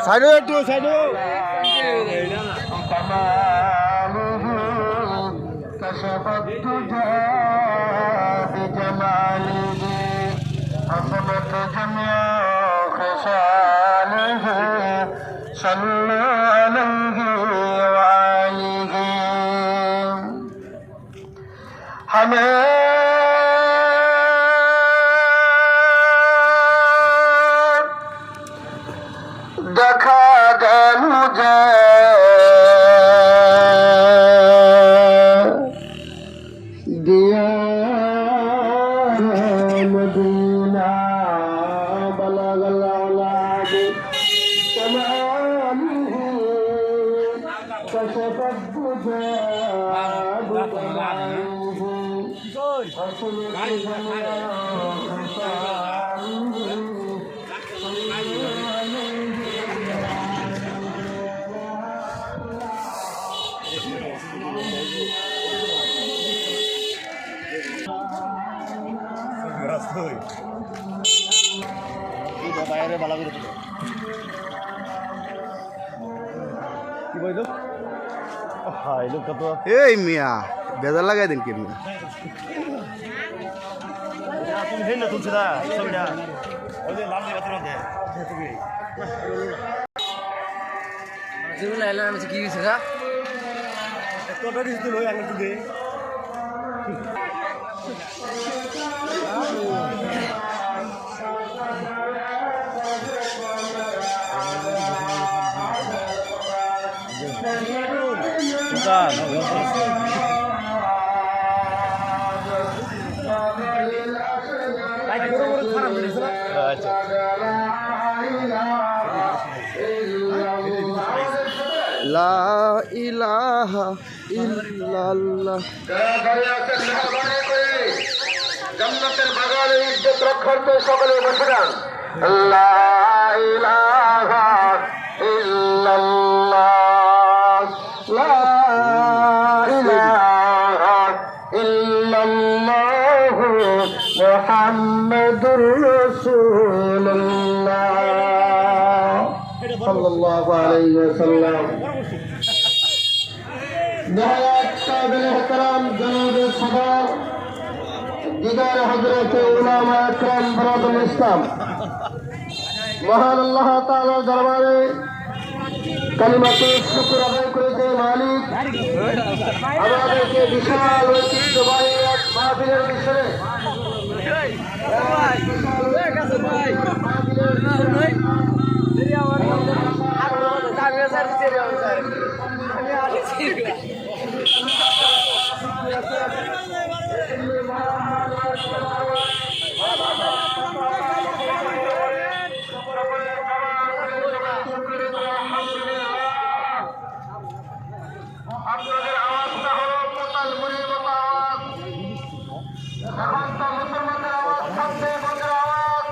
সাইডে একটু সাইডে كشف الدجى بجماله حصلت جميع خصاله صلوا عليه وآله দেখা গেল যে দিয়ার মদিনা বালাগাল আওলাদ তমালিহি কশফত দুজা বাইরে বালা করে কি বইল হাই লোক তো এই মিয়া বেজার লাগাই দেন কি মিয়া তুমি হেন না তুলছ না ছবিটা ওই যে লাল দিবা দে তুমি জীবন লাইলা আমি কি হইছে না কতটা দিছ তুই লই আগে তুই লা ইলাহা ইল্লাল্লাহ জান্নাতের বাগানে ইজ্জত রক্ষার্থে সকলে বসে যান লা ইলাহা ইল্লাল্লাহ লা ইলাহা ইল্লাল্লাহ মুহাম্মাদুর রাসূলুল্লাহ সাল্লাল্লাহু আলাইহি ওয়াসাল্লাম نهايات قابل احترام جناب الصدر دیگر حضرت علماء اکرام برادر الاسلام মহান আল্লাহ তাআলার দরবারে কালিমাতে শুকর আদায় করেছে মালিক আমাদেরকে বিশাল ঐতিহ্যবাহী এক মাহফিলের বিষয়ে আপনাদের আওয়াজটা হলো কোটাল মুড়ির মতো আওয়াজ এখন তো মুসলমানদের আওয়াজ থাকবে বন্ধের আওয়াজ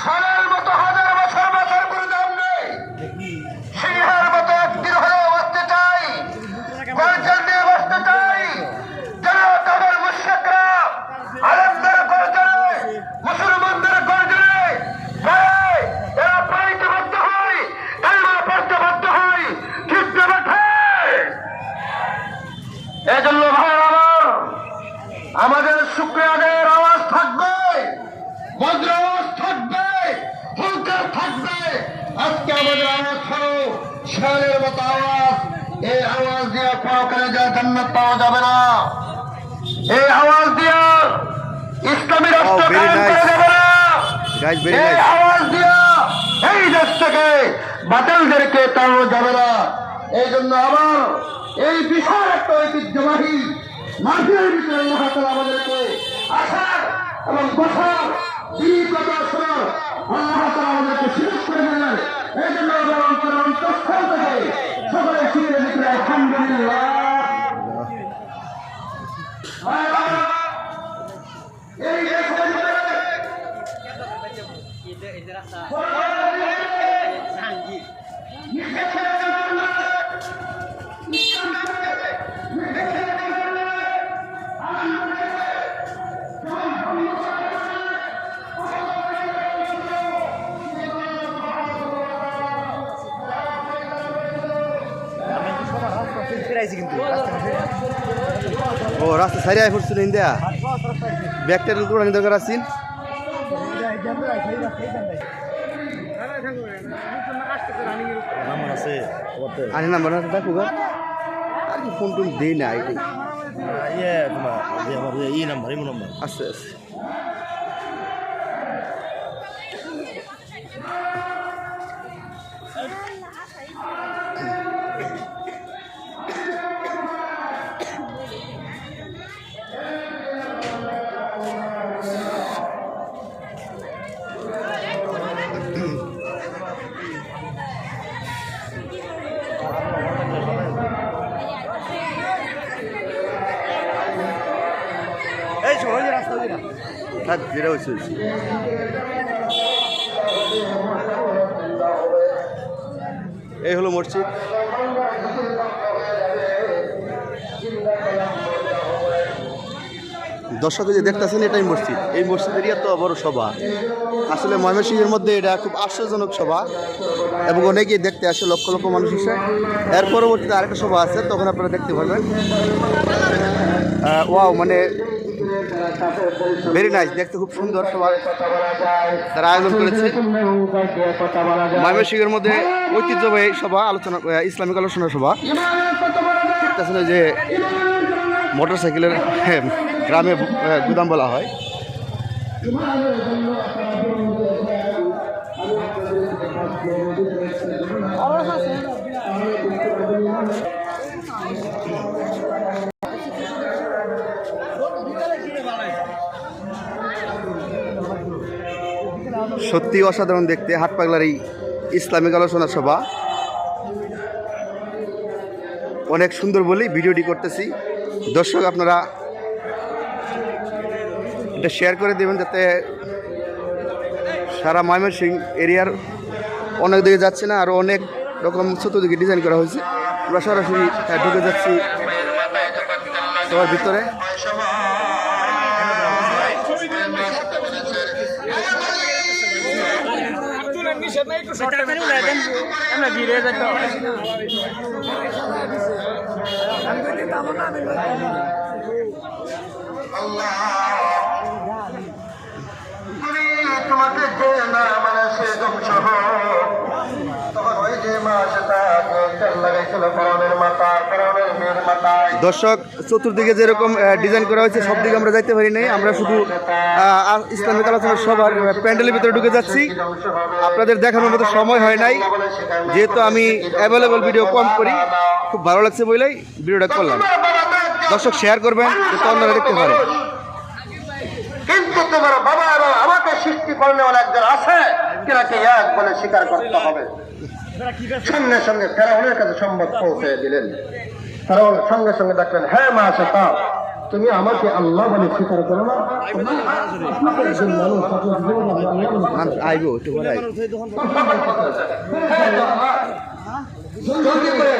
সালের মতো হাজার বছর বাঁচার কোনো দাম নেই। সিংহের মতো একদিন হলেও বাঁচতে চাই, গর্জন দিয়ে বাঁচতে চাই। যেন তাদের মুশরিকরা আলেমদের গর্জনে, মুসলমানদের গর্জনে এরা পাইতে বাধ্য হয়, কালিমা পড়তে বাধ্য হয়। ঠিক না বেঠে? এজন্য ভাই আমার, আমাদের শুকরিয়াদের আওয়াজ থাকবে, বজ্র আওয়াজ থাকবে, হুঙ্কার থাকবে। আজকে আমাদের আওয়াজ হলো শেয়ালের মতো আওয়াজ। এই আওয়াজ দিয়ে পরকালে যা জান্নাত পাওয়া যাবে না, এই আওয়াজ দিয়ে ইসলামী রাষ্ট্র কায়েম করা যাবে না, এই আওয়াজ দিয়ে এই দেশ থেকে বাতিলদেরকে তাড়ানো যাবে না। এই জন্য আমার এই বিশাল একটা ঐতিহ্যবাহী মাঝের ভিতরে আল্লাহ তাআলা আমাদেরকে আসার এবং বসার দিনগত শোনার আল্লাহ তাআলা আমাদেরকে সুযোগ করে দিলেন। এই জন্য আমার অন্তঃস্থল থেকে সকলে শিখে দিতে আলহামদুলিল্লাহ। এই ও রাস্তা সাইড আয় পড়ছিল ইন্ডিয়া ব্যাগটার উড়ানি দরকার আছেন আনি নাম্বার না দেখো গা আর কি ফোন টোন দেই না এটাই আচ্ছা আচ্ছা থাক যেটা হয়েছে এই হলো মসজিদ দর্শক যে দেখতেছেন এটাই মসজিদ এই মসজিদের এত বড় সভা আসলে ময়মনসিংহের মধ্যে এটা খুব আশ্চর্যজনক সভা এবং অনেকেই দেখতে আসে লক্ষ লক্ষ মানুষ এসে এর পরবর্তীতে আরেকটা সভা আছে তখন আপনারা দেখতে পারবেন ওয়াও মানে ভেরি নাইস দেখতে খুব সুন্দর সভা তারা আয়োজন করেছে ময়মনসিংহের মধ্যে ঐতিহ্যবাহী সভা আলোচনা ইসলামিক আলোচনা সভা দেখতেছেন যে মোটর সাইকেলের গ্রামে গুদাম বলা হয় সত্যি অসাধারণ দেখতে হাটপাগলার এই ইসলামিক আলোচনা সভা অনেক সুন্দর বলেই ভিডিওটি করতেছি দর্শক আপনারা এটা শেয়ার করে দেবেন যাতে সারা ময়মনসিংহ এরিয়ার অনেক দিকে যাচ্ছে না আরও অনেক রকম চতুর্দিকে ডিজাইন করা হয়েছে আমরা সরাসরি ঢুকে যাচ্ছি সবার ভিতরে তোমাকে যে না মানে সে ধ্বংস তখন ওই যে মাস লাগাইছিল ফেরাউনের মাথা ফেরাউনের মেয়ের মাথায় দর্শক চতুর্দিকে যেরকম ডিজাইন করা হয়েছে সব দিকে আমরা যাইতে পারি নাই আমরা শুধু ইসলামিক আলোচনা সবার প্যান্ডেলের ভিতরে ঢুকে যাচ্ছি আপনাদের দেখানোর মতো সময় হয় নাই যেহেতু আমি অ্যাভেলেবল ভিডিও কম করি খুব ভালো লাগছে বলেই ভিডিওটা করলাম দর্শক শেয়ার করবেন যাতে অন্যরা দেখতে পারে কিন্তু তোমার বাবা এবং আমাকে সৃষ্টি করলে একজন আছে কিনাকে এক বলে স্বীকার করতে হবে সঙ্গে সঙ্গে ফেরাউনের কাছে সংবাদ পৌঁছে দিলেন ফেরাউন সঙ্গে সঙ্গে দেখলেন হ্যাঁ মা সেটা তুমি আমাকে আল্লাহ বলে স্বীকার করো না? আপনাদের একজন মানুষ, আপনার জীবনে আল্লাহ বলে মানুষ আইবো একটু পরে আইবো। জলদি করে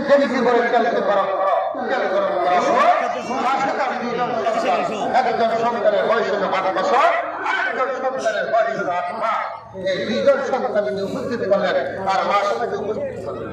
জলদি করে চালিত করো। একজন সন্তানের বয়স হলো 12 বছর, আরেকজন সন্তানের বয়স হলো 8 মাস। এই দুইজন সন্তান উপস্থিত করলেন আর মা সঙ্গে উপস্থিত করলেন।